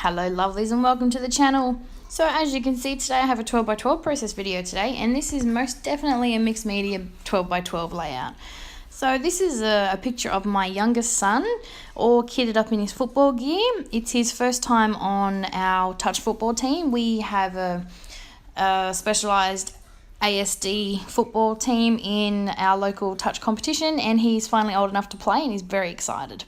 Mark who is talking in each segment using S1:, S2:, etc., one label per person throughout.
S1: Hello lovelies and welcome to the channel. So as you can see today I have a 12 by 12 process video today, and this is most definitely a mixed media 12 by 12 layout. So this is a picture of my youngest son, all kitted up in his football gear. It's his first time on our touch football team. We have a specialised ASD football team in our local touch competition, and he's finally old enough to play and he's very excited.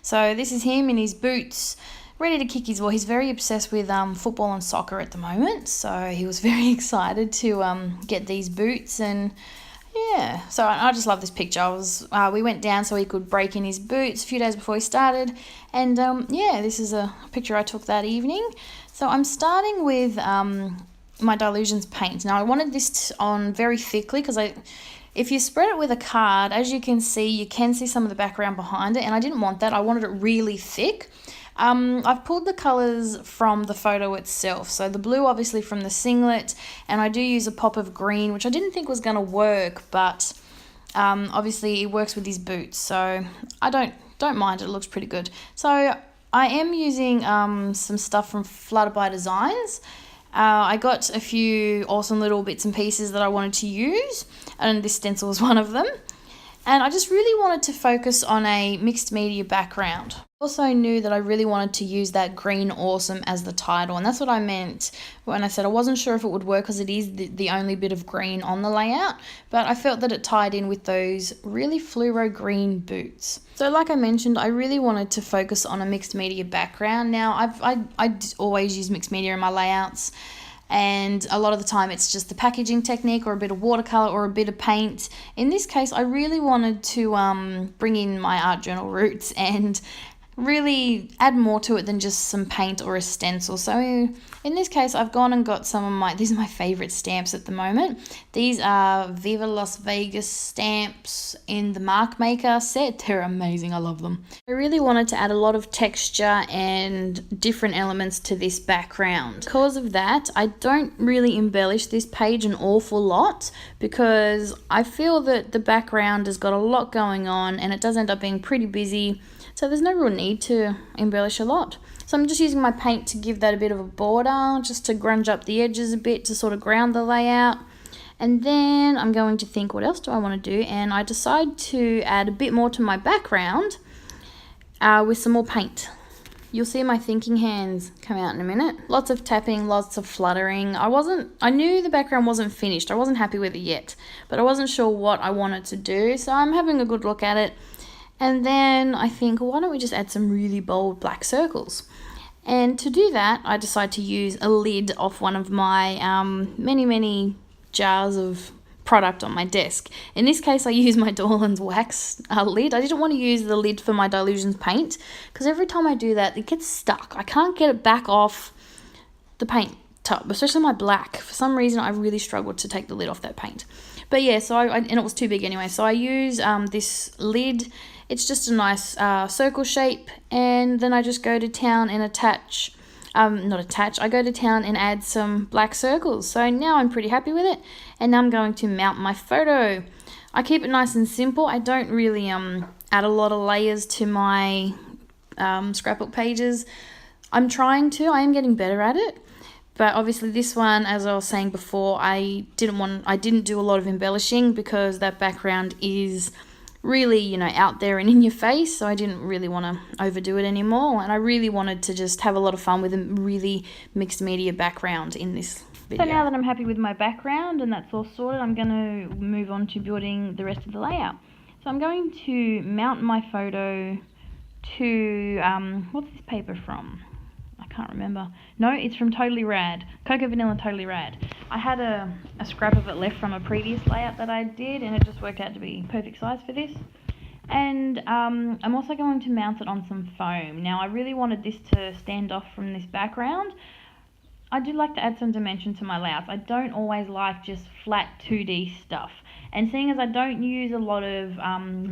S1: So this is him in his boots, ready to kick his ball. He's very obsessed with football and soccer at the moment, so he was very excited to get these boots. And yeah, so I just love this picture. We went down so he could break in his boots a few days before he started, and yeah, this is a picture I took that evening. So I'm starting with my Dilutions paint. Now I wanted this on very thickly because if you spread it with a card, as you can see some of the background behind it, and I didn't want that. I wanted it really thick. I've pulled the colours from the photo itself, so the blue obviously from the singlet, and I do use a pop of green, which I didn't think was going to work, but obviously it works with these boots, so I don't mind it. It looks pretty good. So I am using some stuff from Flutterby Designs. I got a few awesome little bits and pieces that I wanted to use, and this stencil was one of them. And I just really wanted to focus on a mixed media background. I also knew that I really wanted to use that green awesome as the title, and that's what I meant when I said I wasn't sure if it would work because it is the only bit of green on the layout, but I felt that it tied in with those really fluoro green boots. So like I mentioned, I really wanted to focus on a mixed media background. Now I always use mixed media in my layouts, and a lot of the time it's just the packaging technique or a bit of watercolor or a bit of paint. In this case, I really wanted to bring in my art journal roots and really add more to it than just some paint or a stencil. So in this case, I've gone and got these are my favorite stamps at the moment. These are Viva Las Vegas stamps in the Mark Maker set. They're amazing. I love them. I really wanted to add a lot of texture and different elements to this background. Because of that, I don't really embellish this page an awful lot because I feel that the background has got a lot going on and it does end up being pretty busy. So there's no real need to embellish a lot. So I'm just using my paint to give that a bit of a border, just to grunge up the edges a bit to sort of ground the layout. And then I'm going to think, what else do I want to do? And I decide to add a bit more to my background with some more paint. You'll see my thinking hands come out in a minute. Lots of tapping, lots of fluttering. I knew the background wasn't finished. I wasn't happy with it yet, but I wasn't sure what I wanted to do. So I'm having a good look at it. And then I think, why don't we just add some really bold black circles? And to do that, I decide to use a lid off one of my many jars of product on my desk. In this case, I use my Dorland's wax lid. I didn't want to use the lid for my Dilutions paint because every time I do that, it gets stuck. I can't get it back off the paint tub, especially my black. For some reason, I really struggled to take the lid off that paint. But yeah, so and it was too big anyway. So I use this lid. It's just a nice circle shape, and then I just go to town and I go to town and add some black circles. So now I'm pretty happy with it, and now I'm going to mount my photo. I keep it nice and simple. I don't really add a lot of layers to my scrapbook pages. I am getting better at it. But obviously this one, as I was saying before, I didn't do a lot of embellishing because that background is really, out there and in your face, so I didn't really want to overdo it anymore, and I really wanted to just have a lot of fun with a really mixed media background in this video. So now that I'm happy with my background and that's all sorted, I'm going to move on to building the rest of the layout. So I'm going to mount my photo to, what's this paper from? I can't remember. No, it's from Totally Rad. Cocoa Vanilla Totally Rad. I had a scrap of it left from a previous layout that I did, and it just worked out to be perfect size for this. And I'm also going to mount it on some foam. Now, I really wanted this to stand off from this background. I do like to add some dimension to my layouts. I don't always like just flat 2D stuff. And seeing as I don't use a lot of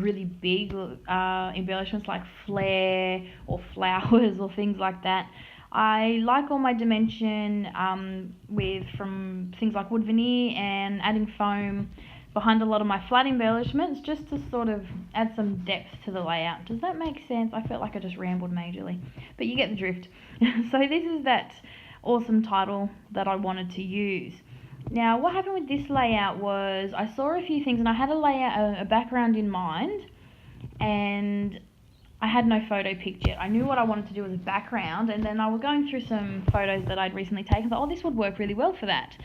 S1: really big embellishments like flare or flowers or things like that, I like all my dimension from things like wood veneer and adding foam. behind a lot of my flat embellishments, just to sort of add some depth to the layout. Does that make sense? I felt like I just rambled majorly, but you get the drift. So this is that awesome title that I wanted to use. Now, what happened with this layout was I saw a few things, and I had a background in mind, and I had no photo picked yet. I knew what I wanted to do as a background, and then I was going through some photos that I'd recently taken. I thought, oh, this would work really well for that.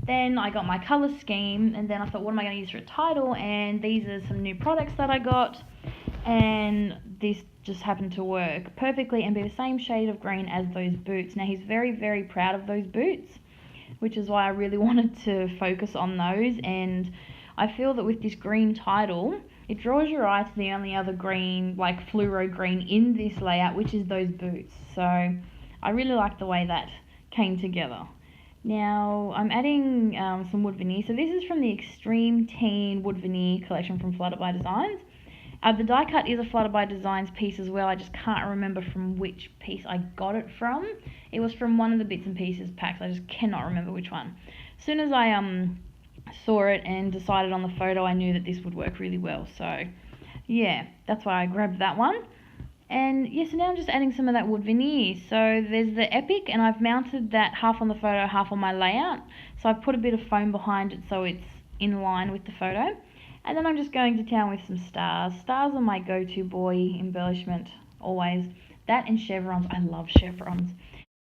S1: Then I got my colour scheme, and then I thought, what am I going to use for a title? And these are some new products that I got, and this just happened to work perfectly and be the same shade of green as those boots. Now, he's very, very proud of those boots, which is why I really wanted to focus on those. And I feel that with this green title, it draws your eye to the only other green, like fluoro green, in this layout, which is those boots. So I really like the way that came together. Now I'm adding some wood veneer. So this is from the Extreme Teen Wood Veneer collection from Flutterby Designs. The die cut is a Flutterby Designs piece as well. I just can't remember from which piece I got it from. It was from one of the bits and pieces packs. I just cannot remember which one. As soon as I saw it and decided on the photo, I knew that this would work really well. So yeah, that's why I grabbed that one. And yeah, so now I'm just adding some of that wood veneer. So there's the Epic, and I've mounted that half on the photo, half on my layout. So I've put a bit of foam behind it so it's in line with the photo. And then I'm just going to town with some stars. Stars are my go-to boy embellishment, always. That and chevrons. I love chevrons.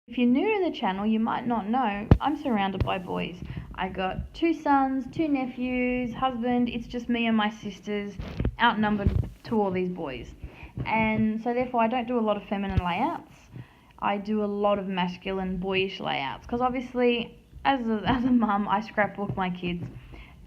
S1: If you're new to the channel, you might not know, I'm surrounded by boys. I got 2 sons, 2 nephews, husband. It's just me and my sisters, outnumbered to all these boys. And so therefore I don't do a lot of feminine layouts. I do a lot of masculine, boyish layouts. Because obviously, as a mum, I scrapbook my kids.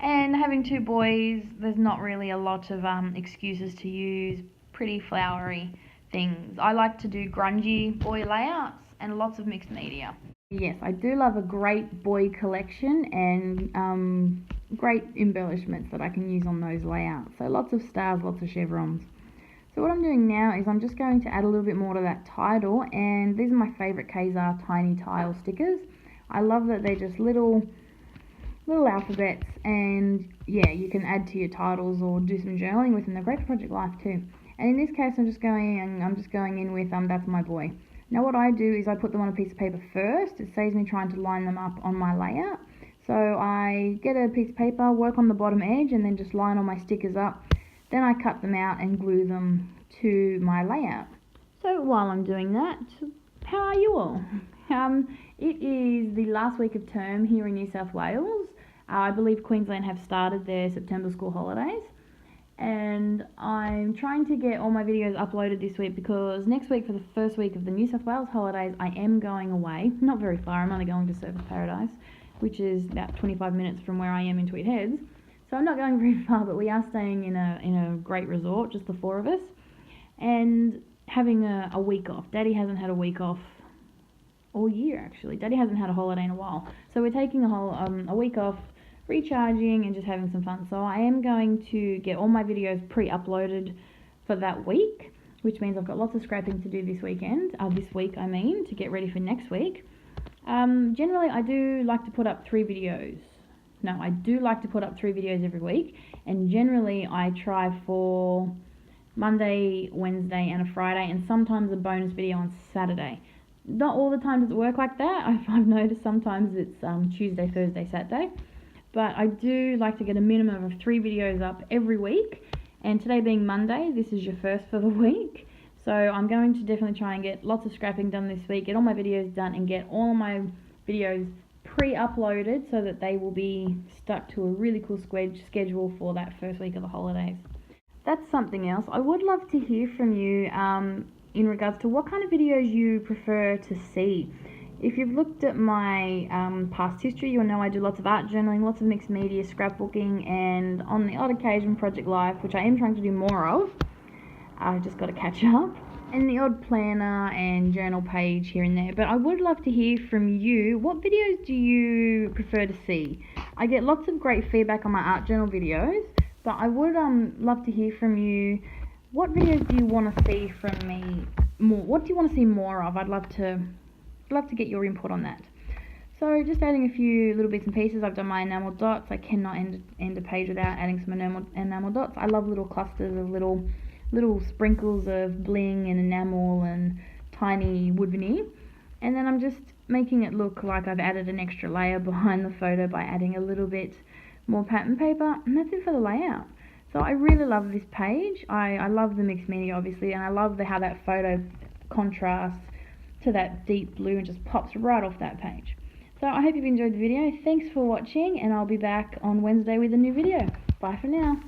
S1: And having 2 boys, there's not really a lot of excuses to use pretty flowery things. I like to do grungy boy layouts and lots of mixed media. Yes, I do love a great boy collection and great embellishments that I can use on those layouts. So lots of stars, lots of chevrons. So what I'm doing now is I'm just going to add a little bit more to that title, and these are my favourite Kazar tiny tile stickers. I love that they're just little alphabets, and yeah, you can add to your titles or do some journaling with them. They're great for Project Life too. And in this case, I'm just going in with that's my boy. Now what I do is I put them on a piece of paper first. It saves me trying to line them up on my layout. So I get a piece of paper, work on the bottom edge, and then just line all my stickers up. Then I cut them out and glue them to my layout. So while I'm doing that, how are you all? It is the last week of term here in New South Wales. I believe Queensland have started their September school holidays, and I'm trying to get all my videos uploaded this week because next week, for the first week of the New South Wales holidays, I am going away. Not very far, I'm only going to Surfers Paradise, which is about 25 minutes from where I am in Tweed Heads. So I'm not going very far, but we are staying in a great resort, just the 4 of us, and having a week off. Daddy hasn't had a week off all year, actually. Daddy hasn't had a holiday in a while. So we're taking a week off, recharging and just having some fun. So I am going to get all my videos pre-uploaded for that week, which means I've got lots of scrapping to do this week, to get ready for next week. Generally, I do like to put up 3 videos. No, I do like to put up 3 videos every week, and generally I try for Monday, Wednesday and a Friday, and sometimes a bonus video on Saturday. Not all the time does it work like that. I've noticed sometimes it's Tuesday, Thursday, Saturday. But I do like to get a minimum of 3 videos up every week. And today being Monday, this is your first for the week. So I'm going to definitely try and get lots of scrapping done this week, get all my videos done, and get all my videos pre-uploaded so that they will be stuck to a really cool schedule for that first week of the holidays. That's something else. I would love to hear from you in regards to what kind of videos you prefer to see. If you've looked at my past history, you'll know I do lots of art journaling, lots of mixed media, scrapbooking, and on the odd occasion Project Life, which I am trying to do more of. I've just got to catch up. And the odd planner and journal page here and there. But I would love to hear from you. What videos do you prefer to see? I get lots of great feedback on my art journal videos, but I would love to hear from you. What videos do you want to see from me more? What do you want to see more of? I'd love to get your input on that. So just adding a few little bits and pieces. I've done my enamel dots. I cannot end a page without adding some enamel dots. I love little clusters of little sprinkles of bling and enamel and tiny wood veneer. And then I'm just making it look like I've added an extra layer behind the photo by adding a little bit more pattern paper, and that's it for the layout. So I really love this page. I love the mixed media, obviously, and I love how that photo contrasts to that deep blue and just pops right off that page. So I hope you've enjoyed the video. Thanks for watching, and I'll be back on Wednesday with a new video. Bye for now.